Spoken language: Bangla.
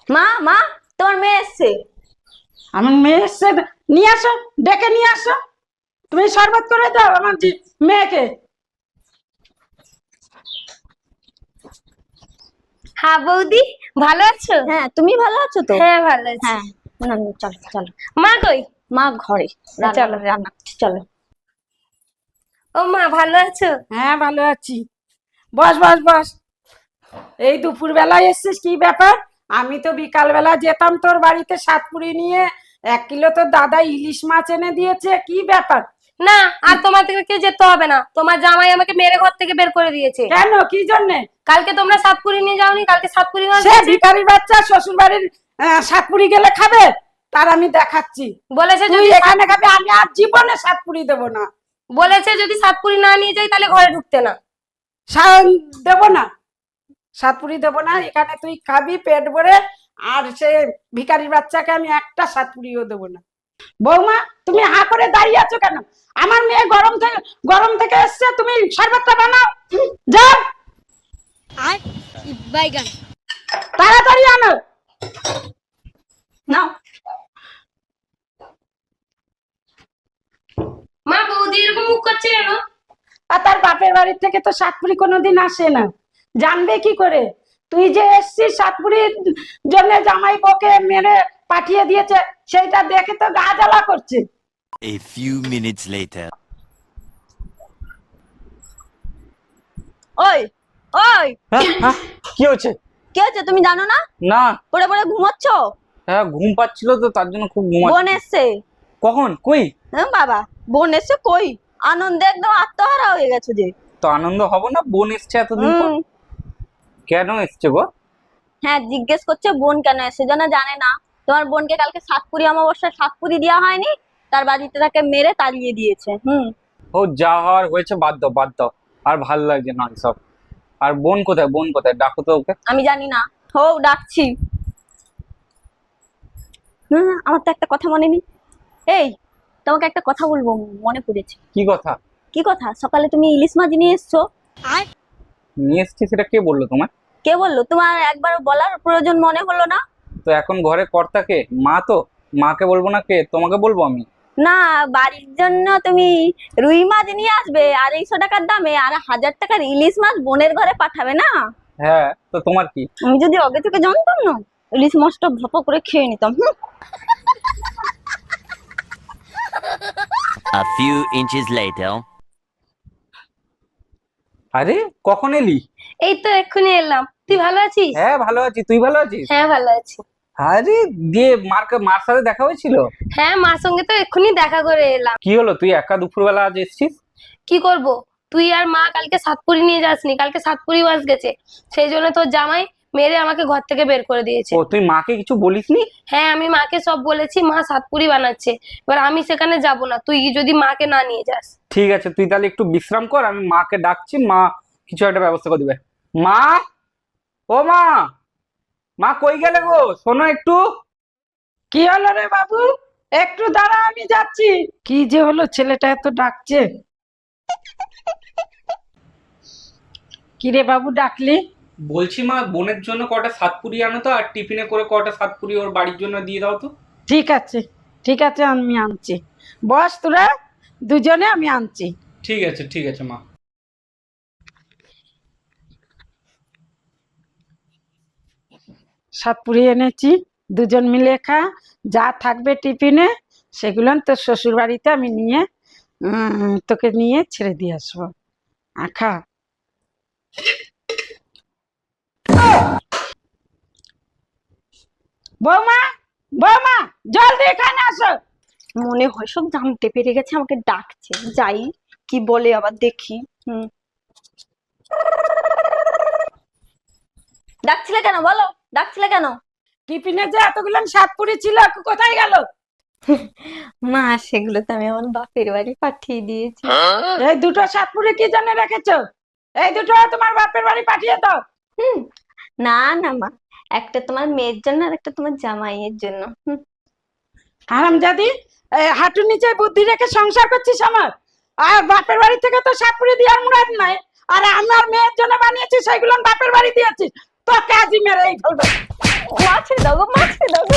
মা মা, তোমার মেয়ে এসছে। আমার মেয়ে এসছে, নিয়ে আসো, ডেকে নিয়ে আসো। তুমি শরবত করে দাও আমার মেয়েকে। হ্যাঁ বৌদি, ভালো আছো? হ্যাঁ, তুমি ভালো আছো তো? হ্যাঁ ভালো আছি। হ্যাঁ, না, না, চলো চলো। মা কই? মা ঘরে চলো। রান্না করছে, চলো। ও মা, ভালো আছো? হ্যাঁ ভালো আছি। বস বস বস। এই দুপুর বেলায় এসছিস, কি ব্যাপার? আমি তো বিকাল বেলা যেতাম তোর বাড়িতে সাতপুরি নিয়ে, 1 কিলো তোর দাদা ইলিশ মাছ এনে দিয়েছে, কি ব্যাপার? না, আর তোমার থেকে কেউ যেতে হবে না, তোমার জামাই আমাকে মেরে ঘর থেকে বের করে দিয়েছে। কেন, কি জন্যে? কালকে তোমরা সাতপুরি নিয়ে যাওনি, কালকে সাতপুরি মাছ সে দিয়েছে। ভিখারির বাচ্চা শ্বশুর বাড়ির সাতপুরি গেলে খাবে? তার আমি দেখাচ্ছি। বলেছে তুই যদি এখানে খাবি, আমি আর জীবনে সাতপুরি দেবো না। বলেছে যদি সাতপুরি না নিয়ে যাই তাহলে ঘরে ঢুকতে না। দেবো না, সাতপুরি দেবো না। এখানে তুই খাবি পেট ভরে, আর সে ভিখারির বাচ্চাকে আমি একটা সাতপুরিও দেবো না। বৌমা, তুমি হা করে দাঁড়িয়ে আছো কেন? আমার মেয়ে গরম থেকে এসছে, তুমি শরবতটা বানাও। যাও, আর বাইগান তাড়াতাড়ি আনো। নাও। মা, বৌদি এরকম মুখ করছে কেন? আর তার বাপের বাড়ির থেকে তো সাতপুরি কোনোদিন আসে না, জানবে কি করে? তুই যে এসছিস সাতপুরির জন্য, জামাই বউকে মেরে পাঠিয়ে দিয়েছে, সেইটা দেখে তো গা জ্বালা করছে। A few minutes later. ওই ওই, কি হচ্ছে? কি হচ্ছে তুমি জানো না? না। পড়ে পড়ে ঘুমাচ্ছ? হ্যাঁ, ঘুম পাচ্ছিল তো, তার জন্য খুব বোন ঘুমাচ্ছি। এসছে। কখন? কই? হ্যাঁ বাবা, বোন এসছে কই? আনন্দে একদম আত্মহারা হয়ে গেছে যে। তো আনন্দ হবো না, বোন এসছে এতদিন পর। হুম। কেন এসছে গো? হ্যাঁ, জিজ্ঞেস করছে বোন কেন এসছে, যেন জানে না। তোমার বোনকে কালকে সাতপুরি অমাবস্যায় সাতপুরি দেওয়া হয়নি, তার বাড়িতে তাকে মেরে তাড়িয়ে দিয়েছে। ও যা হওয়ার হয়েছে, বাদ দাও বাদ দাও। আর ভাল লাগছে না সব। আর বোন কোথায়? বোন কোথায়? ডাকো তো ওকে। আমি জানি না। হো, ডাকছি। আমার তো একটা কথা মনে নেই। এই, তোমাকে একটা কথা বলবো, মনে পড়েছে। কি কথা? কি কথা? সকালে তুমি ইলিশ মাছ নিয়ে এসছো। নিয়ে এসছি, সেটা কে বললো তোমার? কে বললো? তোমার একবার বলার প্রয়োজন মনে হলো না? তো এখন ঘরে কর্তা কে? মা তো। মাকে বলবো না, কে? তোমাকে বলবো আমি? না, বাড়ির জন্য তুমি রুই মাছ নিয়ে আসবে 250 টাকার দামে, আর 1000 টাকার ইলিশ মাছ বোনের ঘরে পাঠাবে না? হ্যাঁ, তো তোমার কি? আমি যদি আগে থেকে জানতাম না, ইলিশ মাছটা ভপো করে খেয়ে নিতাম। A few inches later. আরে কখন এলি? এই তো এক্ষুনি এলাম। তুই ভালো আছিস? হ্যাঁ ভালো আছি, তুই ভালো আছিস? হ্যাঁ ভালো আছি। আরে দিয়ে মার সাথে দেখা হয়েছিল? হ্যাঁ, মার সঙ্গে তো এক্ষুনি দেখা করে এলাম। কি হলো, তুই একা দুপুরবেলা আজ এসছিস? কি করব, তুই আর মা কালকে সাতপুরি নিয়ে যাসনি, কালকে সাতপুরি মাছ গেছে, সেই জন্য তোর জামাই মেরে আমাকে ঘর থেকে বের করে দিয়েছে। ও, তুই মাকে কিছু বলিসনি? হ্যাঁ, আমি মাকে সব বলেছি, মা সাতপুরি বানাচ্ছে। এবার আমি সেখানে যাব না, তুই যদি মাকে না নিয়ে যাস। ঠিক আছে, তুই তাহলে একটু বিশ্রাম কর, আমি মাকে ডাকছি, মা কিছু একটা ব্যবস্থা করে দিবে। মা, ও মা, মা কই গেলে গো? শোনো একটু। কি হলো রে বাবু? একটু দাঁড়া, আমি যাচ্ছি। কি যে হলো, ছেলেটা এত ডাকছে। কি রে বাবু, ডাকলি? বলছি মা, বোনের জন্য কটা সাতপুরি আনো তো, আর টিফিনে করে কটা সাতপুরি ওর বাড়ির জন্য দিয়ে দাও তো। ঠিক আছে, ঠিক আছে, আমি আনছি। বস তোরা দুজনে, আমি আনছি। ঠিক আছে ঠিক আছে মা। সাতপুরি এনেছি, দুজন মিলে খা। যা থাকবে টিফিনে সেগুলো তোর শ্বশুর বাড়িতে আমি নিয়ে তোকে নিয়ে ছেড়ে দিয়ে আসবো। খা। বৌমা, বৌমা, জলদি এখানে আসো। মনে হয় সব জানতে পেরে গেছে, আমাকে ডাকছে। যাই, কি বলে আবার দেখি। ডাকছিলে কেন বলো? ডাকছিলে কেন? টিফিনে যে এতগুলো সাতপুরি ছিল, কোথায় গেল? মা, সেগুলো তো আমি আমার বাপের বাড়ি পাঠিয়ে দিয়েছি। এই দুটো সাতপুরি কি জন্য রেখেছো? এই দুটো তোমার বাপের বাড়ি পাঠিয়ে দাও। না না মা, একটা তোমার মেয়ের জন্য আর একটা তোমার জামাইয়ের জন্য। হারামজাদি, হাঁটুর নিচে বুদ্ধি রেখে সংসার করছিস আমার। আর বাপের বাড়ি থেকে তো সাতপুরি দেওয়ার মুরাদ নাই, আর আমার মেয়ের জন্য বানিয়েছিস, সেগুলো বাপের বাড়ি দিয়েছিস। তো কাজই মেরে এই ফেলবে। মা ছেড়ে দাও গো, মা ছেড়ে দাও গো।